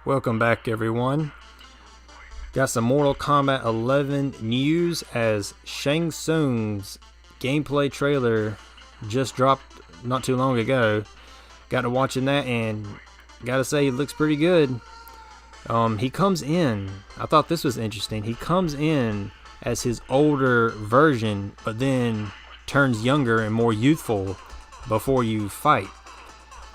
Welcome back, everyone. Got some Mortal Kombat 11 news as Shang Tsung's gameplay trailer just dropped not too long ago. Got to watching that and gotta say it looks pretty good. He comes in, I thought this was interesting, he comes in as his older version but then turns younger and more youthful before you fight.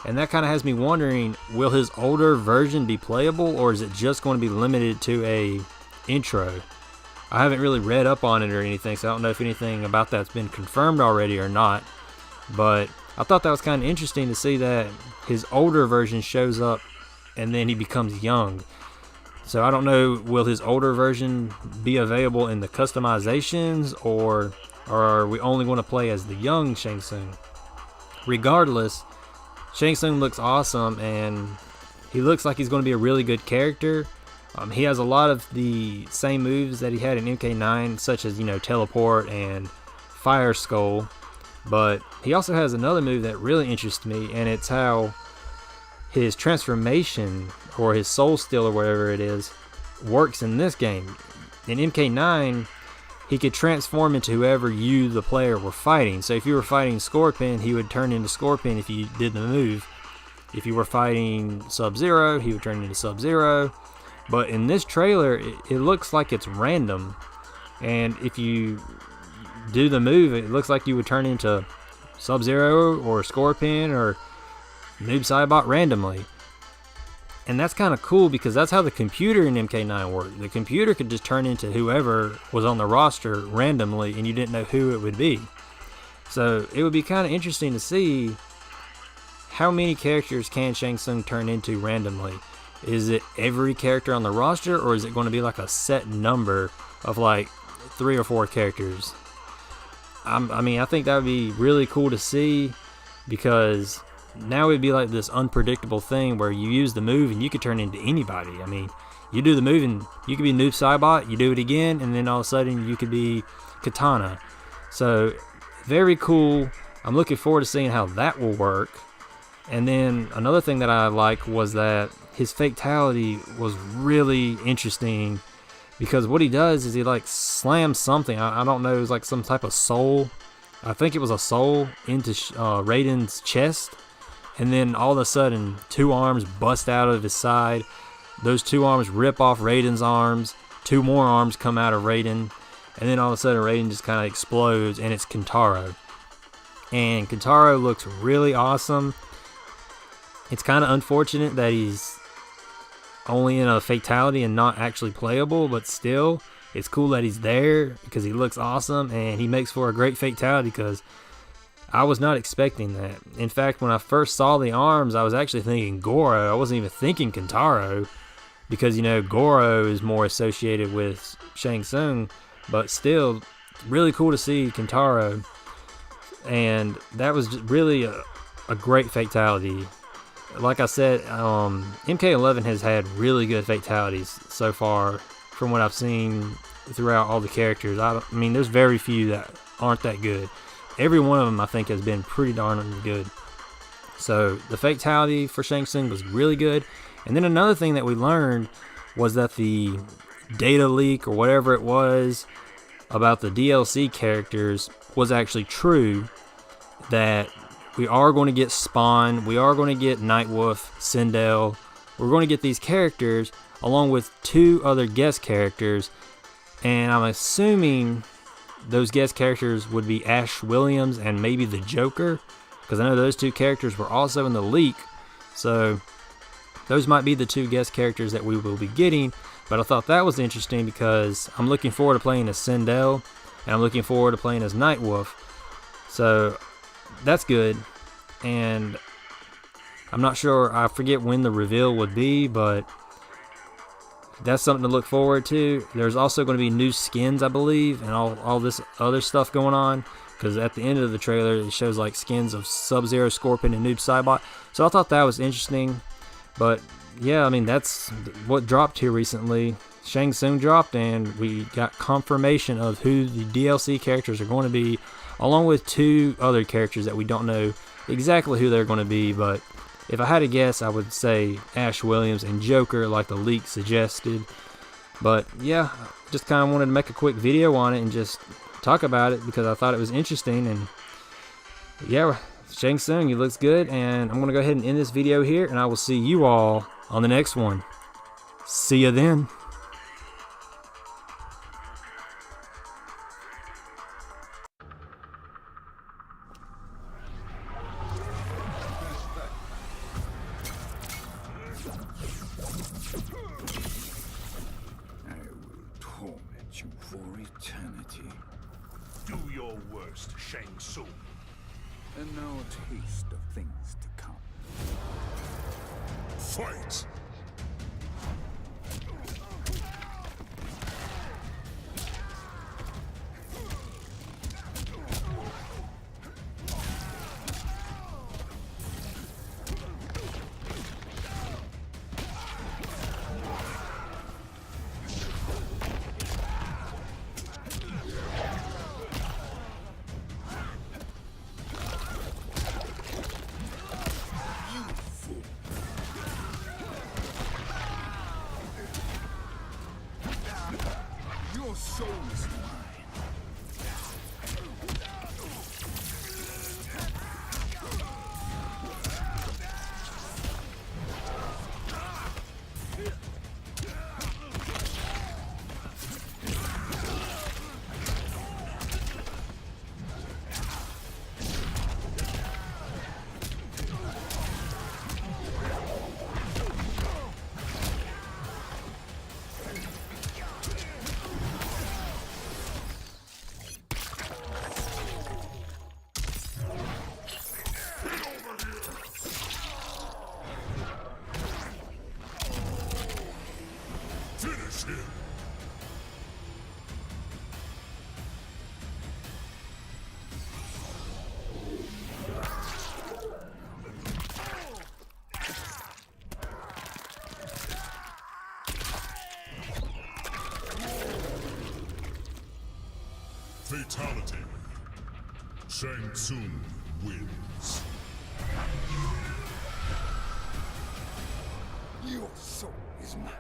And that kind of has me wondering, will his older version be playable, or is it just going to be limited to a intro? I haven't really read up on it or anything, so I don't know if anything about that's been confirmed already or not. But I thought that was kind of interesting to see that his older version shows up and then he becomes young. So I don't know, will his older version be available in the customizations, or are we only going to play as the young Shang Tsung? Regardless, Shang Tsung looks awesome, and he looks like he's going to be a really good character. He has a lot of the same moves that he had in MK9, such as, teleport and fire skull. But he also has another move that really interests me, and it's how his transformation, or his soul steal, or whatever it is, works in this game. In MK9, he could transform into whoever you, the player, were fighting. So if you were fighting Scorpion, he would turn into Scorpion if you did the move. If you were fighting Sub-Zero, he would turn into Sub-Zero. But in this trailer, it looks like it's random. And if you do the move, it looks like you would turn into Sub-Zero or Scorpion or Noob Saibot randomly. And that's kind of cool, because that's how the computer in MK9 worked. The computer could just turn into whoever was on the roster randomly, and you didn't know who it would be. So it would be kind of interesting to see how many characters can Shang Tsung turn into randomly. Is it every character on the roster, or is it going to be like a set number of like 3 or 4 characters? I think that would be really cool to see, because now it'd be like this unpredictable thing where you use the move and you could turn into anybody. I mean, you do the move and you could be Noob Saibot, you do it again, and then all of a sudden you could be Katana. So, very cool. I'm looking forward to seeing how that will work. And then another thing that I like was that his fatality was really interesting, because what he does is he like slams something. I don't know, it was like some type of soul. I think it was a soul into Raiden's chest. And then all of a sudden, 2 arms bust out of his side. Those 2 arms rip off Raiden's arms. 2 more arms come out of Raiden. And then all of a sudden, Raiden just kind of explodes, and it's Kintaro. And Kintaro looks really awesome. It's kind of unfortunate that he's only in a fatality and not actually playable, but still, it's cool that he's there, because he looks awesome, and he makes for a great fatality, because I was not expecting that. In fact, when I first saw the arms, I was actually thinking Goro. I wasn't even thinking Kintaro, because, Goro is more associated with Shang Tsung, but still, really cool to see Kintaro. And that was just really a great fatality. Like I said, MK11 has had really good fatalities so far from what I've seen throughout all the characters. I mean, there's very few that aren't that good. Every one of them, I think, has been pretty darn good. So the fatality for Shang Tsung was really good. And then another thing that we learned was that the data leak, or whatever it was, about the DLC characters was actually true. That we are going to get Spawn, we are going to get Nightwolf, Sindel. We're going to get these characters along with 2 other guest characters. And I'm assuming those guest characters would be Ash Williams and maybe the Joker, because I know those 2 characters were also in the leak. So those might be the 2 guest characters that we will be getting. But I thought that was interesting, because I'm looking forward to playing as Sindel, and I'm looking forward to playing as Nightwolf. So that's good. And I'm not sure, I forget when the reveal would be, but that's something to look forward to. There's also going to be new skins, I believe, and all this other stuff going on, because at the end of the trailer it shows like skins of Sub-Zero, Scorpion, and Noob Saibot. So I thought that was interesting. But yeah, I mean, that's what dropped here recently. Shang Tsung dropped, and we got confirmation of who the DLC characters are going to be, along with 2 other characters that we don't know exactly who they're going to be, but If I had to guess, I would say Ash Williams and Joker, like the leak suggested. But yeah, just kind of wanted to make a quick video on it and just talk about it because I thought it was interesting. And yeah, Shang Tsung, he looks good. And I'm going to go ahead and end this video here, and I will see you all on the next one. See ya then. Torment you for eternity. Do your worst, Shang Tsung. And now a taste of things to come. Fight! Your soul is mine. Finish him! Fatality. Shang Tsung wins. Your soul is mine.